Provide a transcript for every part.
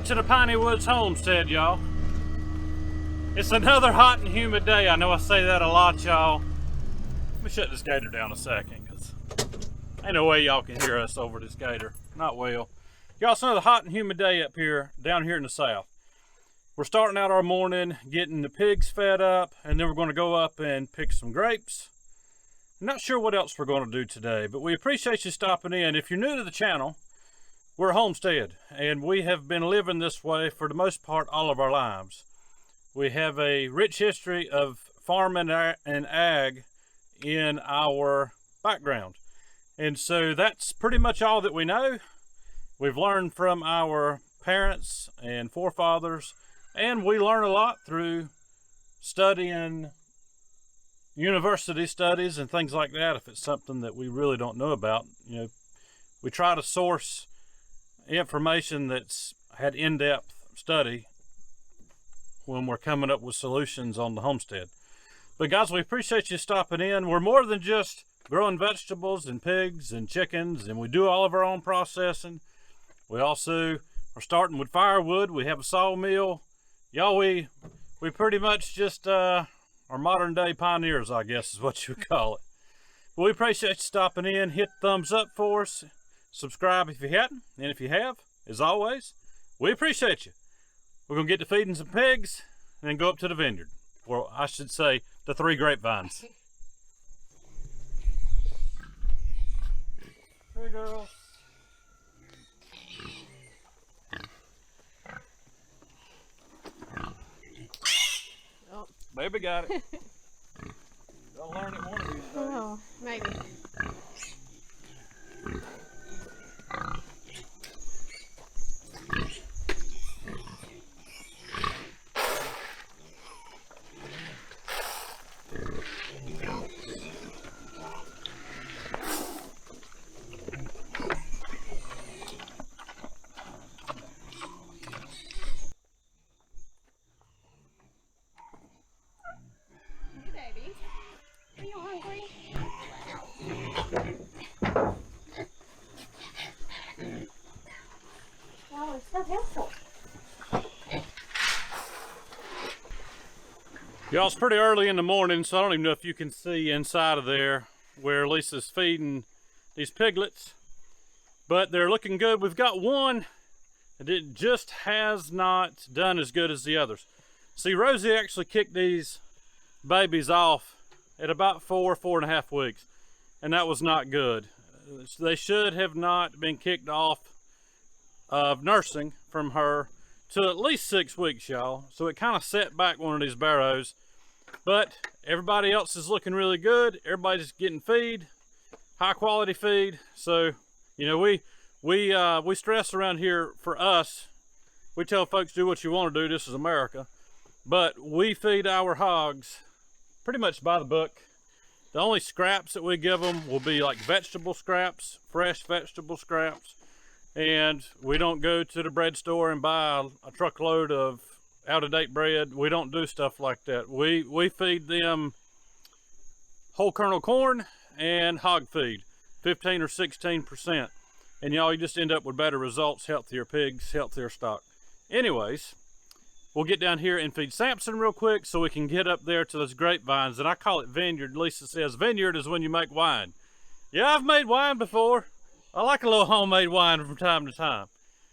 back to the Piney Woods Homestead, y'all. It's another hot and humid day. I know I say that a lot, y'all. Let me shut this gator down a second, because ain't no way y'all can hear us over this gator. Not well. Y'all, it's another hot and humid day up here, down here in the south. We're starting out our morning getting the pigs fed up, and then we're going to go up and pick some grapes. I'm not sure what else we're going to do today, but we appreciate you stopping in. If you're new to the channel, we're a homestead, and we have been living this way for the most part all of our lives. We have a rich history of farming and ag in our background. And so that's pretty much all that we know. We've learned from our parents and forefathers, and we learn a lot through studying university studies and things like that. If it's something that we really don't know about, you know, we try to source information that's had in-depth study when we're coming up with solutions on the homestead. But guys, we appreciate you stopping in. We're more than just growing vegetables and pigs and chickens, and we do all of our own processing. We also are starting with firewood. We have a sawmill. Y'all, we pretty much just are modern day pioneers, I guess is what you would call it. But we appreciate you stopping in. Hit thumbs up for us. Subscribe if you hadn't, and if you have, as always, we appreciate you. We're going to get to feeding some pigs and then go up to the vineyard, or I should say the 3 grapevines. Hey girl. Oh. Baby got it. They'll learn it one of these days. Oh, maybe. Y'all, it's pretty early in the morning, so I don't even know if you can see inside of there where Lisa's feeding these piglets, but they're looking good. We've got one that it just has not done as good as the others. See, Rosie actually kicked these babies off at about 4.5 weeks, and that was not good. They should have not been kicked off of nursing from her to at least 6 weeks, y'all. So it kind of set back one of these barrows, but everybody else is looking really good. Everybody's getting feed, high quality feed. So, you know, we stress around here, for us, we tell folks, do what you want to do. This is America. But we feed our hogs pretty much by the book. The only scraps that we give them will be like vegetable scraps, fresh vegetable scraps. And we don't go to the bread store and buy a truckload of out-of-date bread. We don't do stuff like that. We feed them whole kernel corn and hog feed, 15 or 16%. And y'all, you just end up with better results, healthier pigs, healthier stock. Anyways, we'll get down here and feed Samson real quick so we can get up there to those grapevines. And I call it vineyard. Lisa says vineyard is when you make wine. Yeah, I've made wine before. I like a little homemade wine from time to time.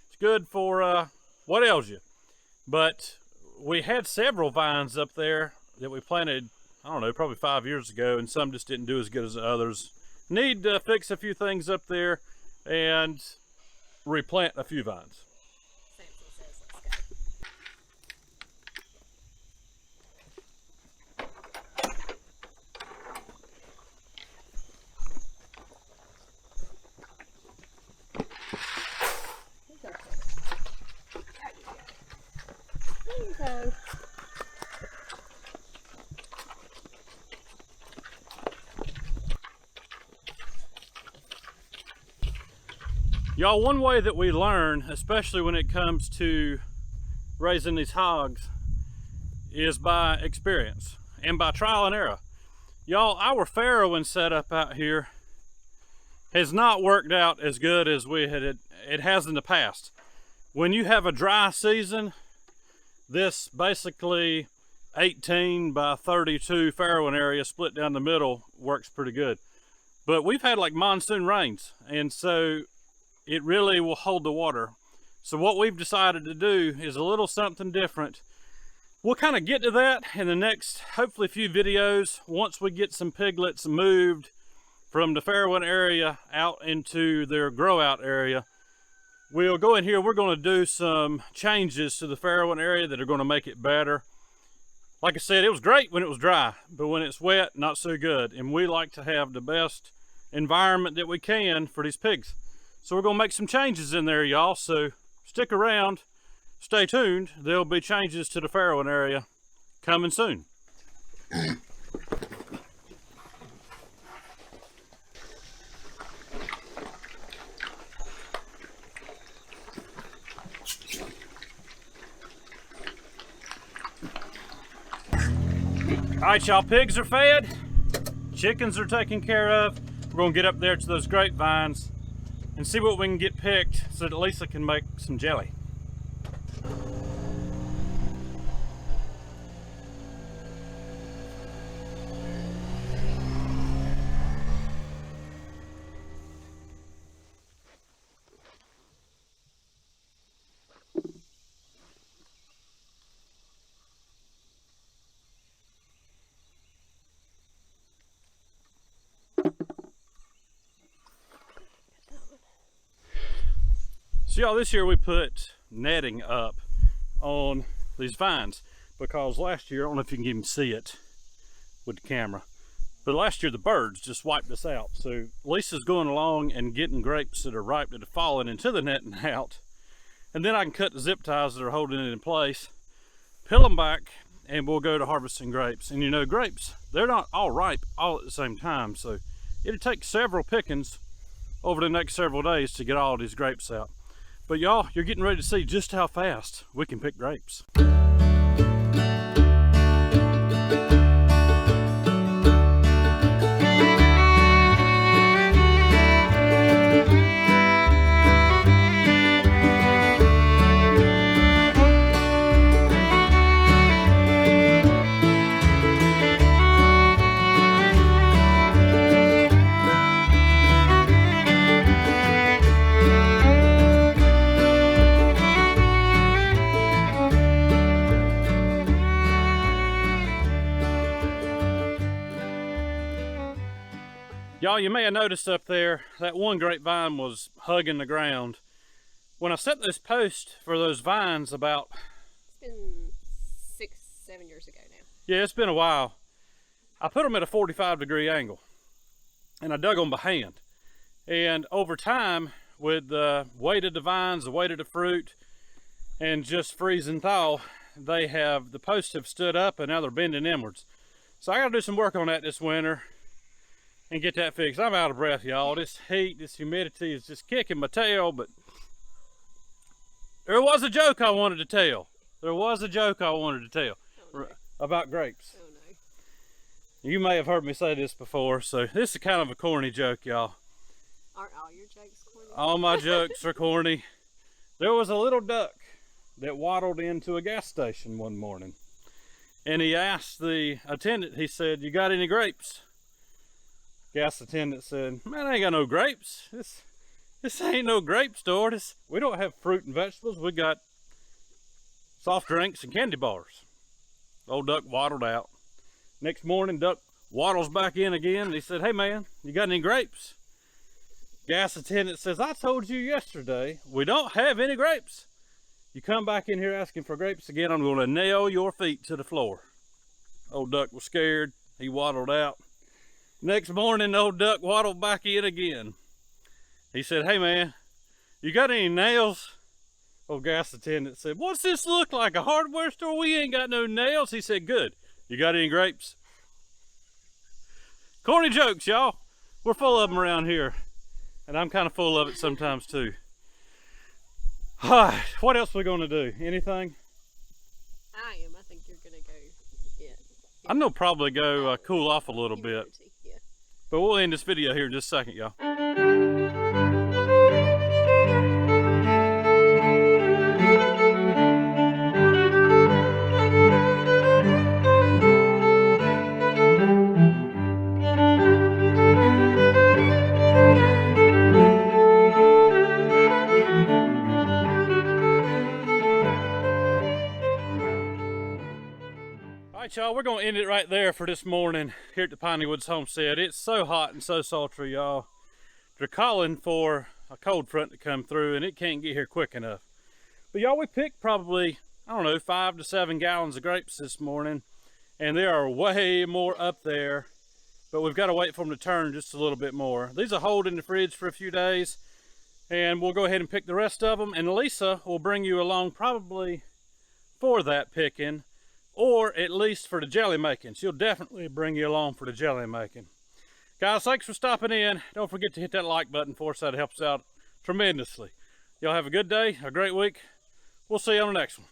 It's good for what ails you. But we had several vines up there that we planted, I don't know, probably 5 years ago, and some just didn't do as good as the others. Need to fix a few things up there and replant a few vines. Y'all, one way that we learn, especially when it comes to raising these hogs, is by experience and by trial and error. Y'all, our farrowing setup out here has not worked out as good as it has in the past. when you have a dry season, this basically 18 by 32 farrowing area split down the middle works pretty good. But we've had like monsoon rains, and so it really will hold the water. So what we've decided to do is a little something different. We'll kind of get to that in the next, hopefully, few videos once we get some piglets moved from the farrowing area out into their grow out area. We'll go in here, we're going to do some changes to the farrowing area that are going to make it better. Like I said, it was great when it was dry, but when it's wet, not so good. And we like to have the best environment that we can for these pigs. So we're going to make some changes in there, y'all. So stick around, stay tuned. There'll be changes to the farrowing area coming soon. All right, y'all, pigs are fed, chickens are taken care of. We're gonna get up there to those grapevines and see what we can get picked so that Lisa can make some jelly. So y'all, this year we put netting up on these vines because last year, I don't know if you can even see it with the camera, but last year the birds just wiped us out. So Lisa's going along and getting grapes that are ripe that are falling into the netting out. And then I can cut the zip ties that are holding it in place, peel them back, and we'll go to harvesting grapes. And you know, grapes, they're not all ripe all at the same time. So it'll take several pickings over the next several days to get all these grapes out. But y'all, you're getting ready to see just how fast we can pick grapes. Y'all, you may have noticed up there, that one grapevine was hugging the ground. When I set this post for those vines about... It's been 6-7 years ago now. Yeah, it's been a while. I put them at a 45-degree angle, and I dug them by hand. And over time, with the weight of the vines, the weight of the fruit, and just freeze and thaw, the posts have stood up and now they're bending inwards. So I gotta do some work on that this winter and get that fixed. I'm out of breath, y'all. This heat, this humidity is just kicking my tail, but there was a joke I wanted to tell. There was a joke I wanted to tell about grapes. Oh, no. You may have heard me say this before, so this is kind of a corny joke, y'all. Aren't all your jokes corny? All my jokes are corny. There was a little duck that waddled into a gas station one morning, and he asked the attendant, he said, "You got any grapes?" Gas attendant said, "Man, I ain't got no grapes. This ain't no grape store. We don't have fruit and vegetables. We got soft drinks and candy bars." Old duck waddled out. Next morning, duck waddles back in again, and he said, "Hey man, you got any grapes?" Gas attendant says, "I told you yesterday, we don't have any grapes. You come back in here asking for grapes again, I'm going to nail your feet to the floor." Old duck was scared. He waddled out. Next morning, old duck waddled back in again. He said, "Hey man, you got any nails?" Old gas attendant said, "What's this look like, a hardware store? We ain't got no nails." He said, "Good. You got any grapes?" Corny jokes, y'all. We're full of them around here. And I'm kind of full of it sometimes too. Alright, what else are we going to do? Anything? I am. I think you're going to go get... I'm going to probably go cool off a little bit. Yeah. But we'll end this video here in just a second, y'all. right, y'all, we're gonna end it right there for this morning here at the Piney Woods Homestead. It's so hot and so sultry, y'all. They're calling for a cold front to come through and it can't get here quick enough. But y'all, we picked probably, I don't know, 5 to 7 gallons of grapes this morning, and there are way more up there, but we've got to wait for them to turn just a little bit more. These will hold in the fridge for a few days, and we'll go ahead and pick the rest of them, and Lisa will bring you along probably for that picking, or at least for the jelly making. She'll definitely bring you along for the jelly making. Guys, thanks for stopping in. Don't forget to hit that like button for us. That helps out tremendously. Y'all have a good day, a great week. We'll see you on the next one.